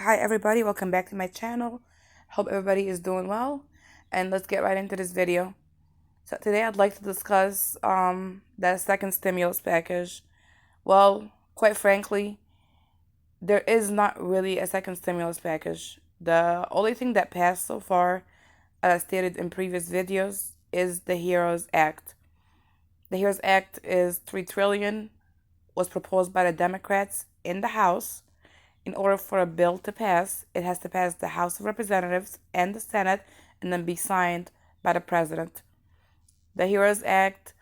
Hi everybody, welcome back to my channel. Hope everybody is doing well, and let's get right into this video. So today I'd like to discuss the second stimulus package. Well, quite frankly, there is not really a second stimulus package. The only thing that passed so far, as stated in previous videos, is the HEROES Act. The HEROES Act is 3 trillion, was proposed by the Democrats in the House. In order for a bill to pass, it has to pass the House of Representatives and the Senate and then be signed by the President. The HEROES Act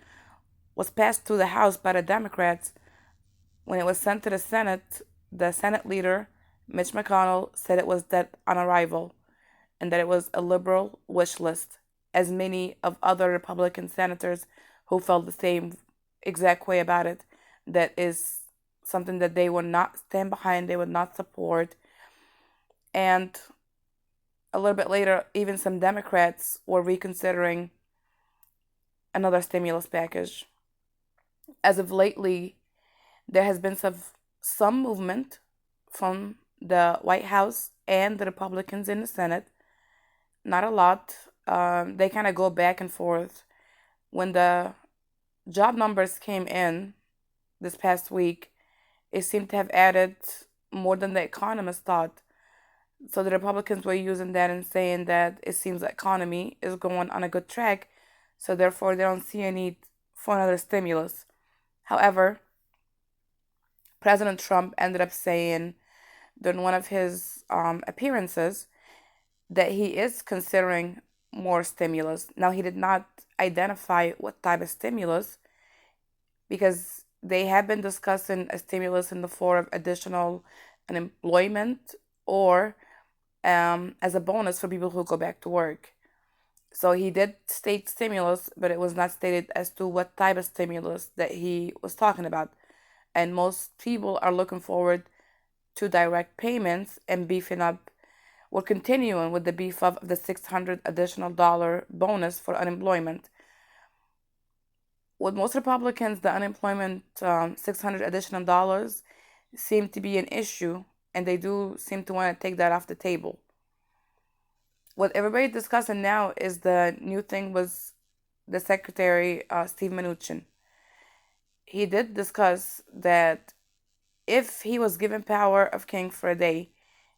was passed through the House by the Democrats. When it was sent to the Senate leader, Mitch McConnell, said it was dead on arrival and that it was a liberal wish list, as many of other Republican senators who felt the same exact way about it. That is something that they would not stand behind, they would not support. And a little bit later, even some Democrats were reconsidering another stimulus package. As of lately, there has been some movement from the White House and the Republicans in the Senate. Not a lot. They kind of go back and forth. When the job numbers came in this past week, it seemed to have added more than the economists thought. So the Republicans were using that and saying that it seems the economy is going on a good track, so therefore they don't see a need for another stimulus. However, President Trump ended up saying during one of his appearances that he is considering more stimulus. Now, he did not identify what type of stimulus because they have been discussing a stimulus in the form of additional unemployment or as a bonus for people who go back to work. So he did state stimulus, but it was not stated as to what type of stimulus that he was talking about. And most people are looking forward to direct payments and beefing up. We're continuing with the beef up of the $600 additional dollar bonus for unemployment. With most Republicans, the unemployment $600 additional dollars seem to be an issue, and they do seem to want to take that off the table. What everybody's discussing now is the new thing was the Secretary Steve Mnuchin. He did discuss that if he was given power of king for a day,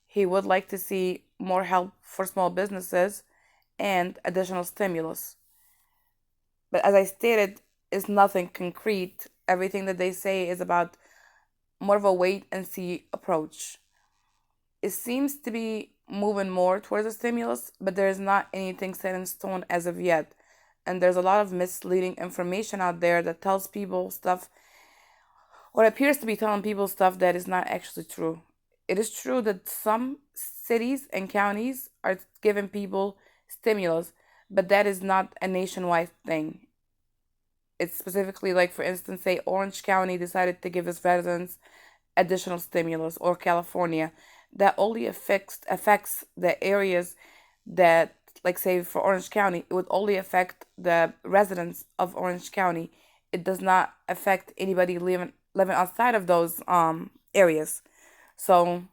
he would like to see more help for small businesses and additional stimulus. But as I stated, it's nothing concrete. Everything that they say is about more of a wait and see approach. It seems to be moving more towards a stimulus, but there is not anything set in stone as of yet. And there's a lot of misleading information out there that tells people stuff, or appears to be telling people stuff that is not actually true. It is true that some cities and counties are giving people stimulus, but that is not a nationwide thing. It's specifically like, for instance, say Orange County decided to give its residents additional stimulus, or California. That only affects the areas that, like, say for Orange County, it would only affect the residents of Orange County. It does not affect anybody living outside of those areas. So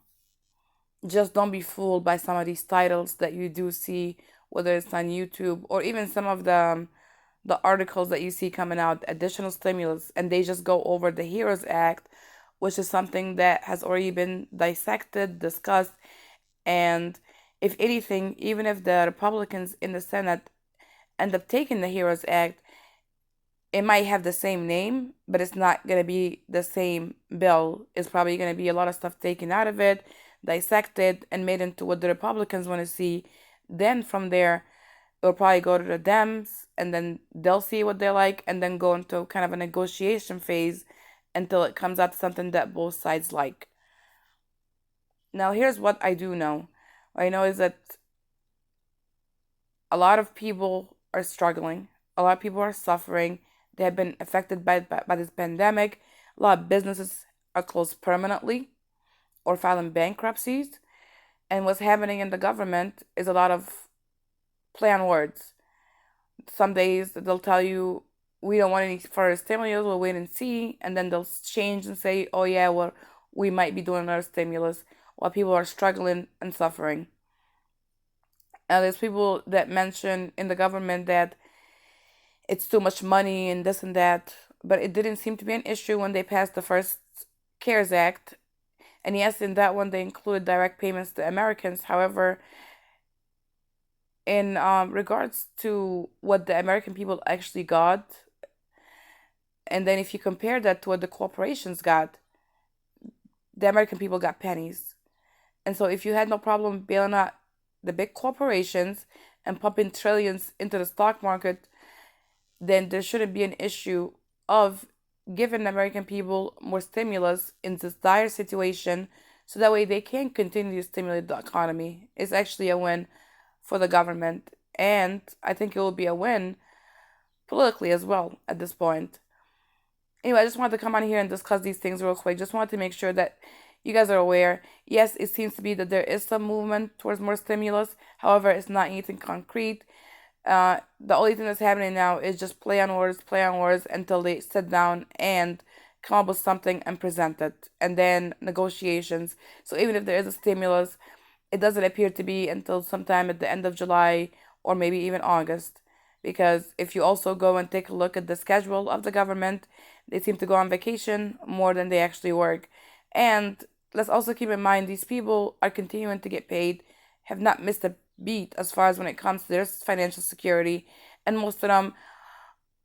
just don't be fooled by some of these titles that you do see, whether it's on YouTube or even some of the articles that you see coming out, additional stimulus, and they just go over the HEROES Act, which is something that has already been dissected, discussed, and if anything, even if the Republicans in the Senate end up taking the HEROES Act, it might have the same name, but it's not going to be the same bill. It's probably going to be a lot of stuff taken out of it, dissected, and made into what the Republicans want to see. Then from there, it'll probably go to the Dems, and then they'll see what they like, and then go into kind of a negotiation phase until it comes out to something that both sides like. Now, here's what I do know. What I know is that a lot of people are struggling. A lot of people are suffering. They have been affected by this pandemic. A lot of businesses are closed permanently or filing bankruptcies. And what's happening in the government is a lot of play on words. Some days they'll tell you, we don't want any further stimulus, we'll wait and see. And then they'll change and say, oh, yeah, well, we might be doing another stimulus. while people are struggling and suffering. There's people that mention in the government that it's too much money and this and that, but it didn't seem to be an issue when they passed the first CARES Act. And yes, in that one they included direct payments to Americans. However, in regards to what the American people actually got, and then if you compare that to what the corporations got, the American people got pennies. And so if you had no problem bailing out the big corporations and pumping trillions into the stock market, then there shouldn't be an issue of giving the American people more stimulus in this dire situation so that way they can continue to stimulate the economy. It's actually a win for the government. And I think it will be a win politically as well at this point. Anyway, I just wanted to come on here and discuss these things real quick. Just wanted to make sure that you guys are aware. Yes, it seems to be that there is some movement towards more stimulus. However, it's not anything concrete. The only thing that's happening now is just play on words until they sit down and come up with something and present it. And then negotiations. So even if there is a stimulus, it doesn't appear to be until sometime at the end of July or maybe even August. Because if you also go and take a look at the schedule of the government, they seem to go on vacation more than they actually work. And let's also keep in mind these people are continuing to get paid, have not missed a beat as far as when it comes to their financial security, and most of them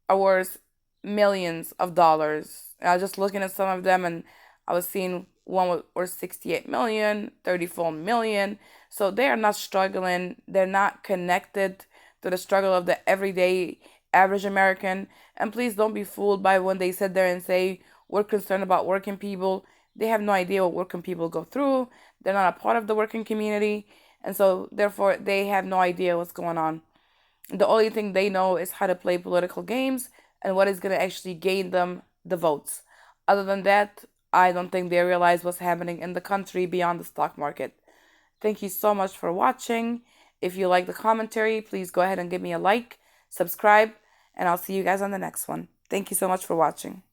are worth millions of dollars. And I was just looking at some of them, and I was seeing one worth 68 million, 34 million. So they are not struggling. They're not connected to the struggle of the everyday average American. And please don't be fooled by when they sit there and say, we're concerned about working people. They have no idea what working people go through. They're not a part of the working community. And so, therefore, they have no idea what's going on. The only thing they know is how to play political games and what is going to actually gain them the votes. Other than that, I don't think they realize what's happening in the country beyond the stock market. Thank you so much for watching. If you like the commentary, please go ahead and give me a like, subscribe, and I'll see you guys on the next one. Thank you so much for watching.